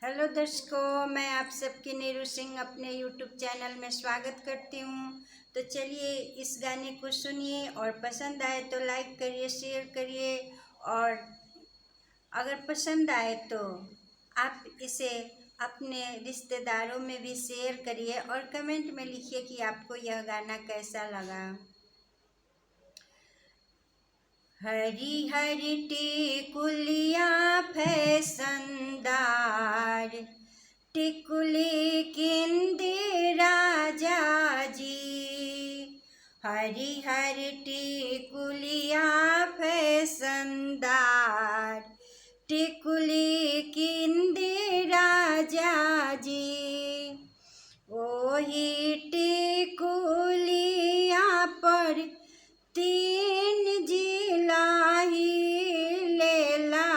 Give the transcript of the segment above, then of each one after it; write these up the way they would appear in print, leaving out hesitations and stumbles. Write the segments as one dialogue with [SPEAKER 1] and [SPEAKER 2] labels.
[SPEAKER 1] Hello दर्शकों, मैं आप सबकी नीरू सिंह अपने यूट्यूब चैनल में स्वागत करती हूँ। तो चलिए इस गाने को सुनिए और पसंद आए तो लाइक करिए, शेयर करिए और अगर पसंद आए तो आप इसे अपने रिश्तेदारों में भी शेयर करिए और कमेंट में लिखिए कि आपको यह गाना कैसा लगा। हरी हरी टिकुलिया फैशनदार, टिकुली किंदी राजा जी। हरी हरी टिकुलिया फैशनदार, टिकुली किंदी राजा जी। ओही टिकुलिया पर तीन जिला ही लेला,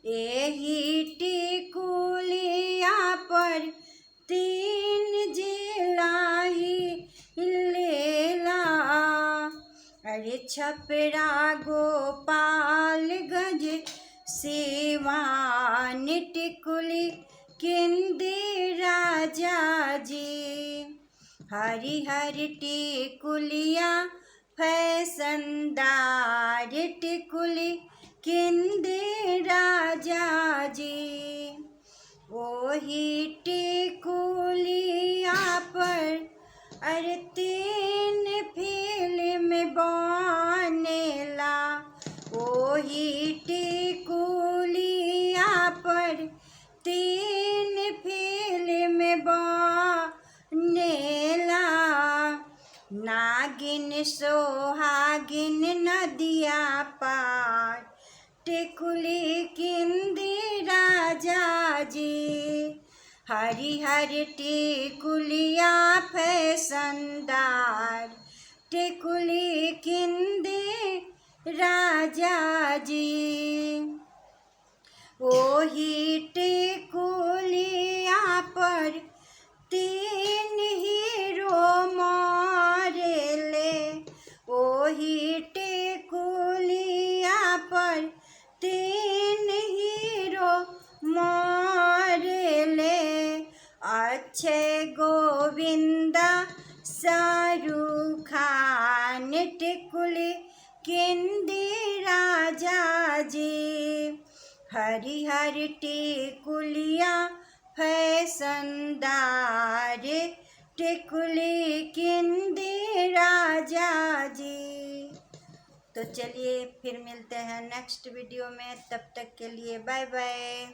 [SPEAKER 1] एही टिकुलिया पर तीन जिला ही लेला। अरे छपरा गोपालगंज सिवान, टिकुली किंदी राजा जी। हरी हरी टिकुलिया फैशनदार, टिकुली किंदी राजा जी। ओही टिकुलिया पर अरे तीन फिल्म बनेला, ओही टिकुलिया पर तीन फिल्म बनेला। नागिन सोहागिन नदिया पार, टिकुली किंदी राजा जी। हरी हरी टिकुलिया फैशनदार, टिकुली किंदी राजा जी। ओही टिकुलिया पर तीन हीरो मारेले, ओही टिकुलिया पर तीन हीरो मारेले। अक्षय गोविंदा शाहरुख खान, टिकुली किंदी राजा जी। हरी हरी टिकुलिया फैशनदार, टिकुली किंदी राजा जी। तो चलिए फिर मिलते हैं नेक्स्ट वीडियो में, तब तक के लिए बाय बाय।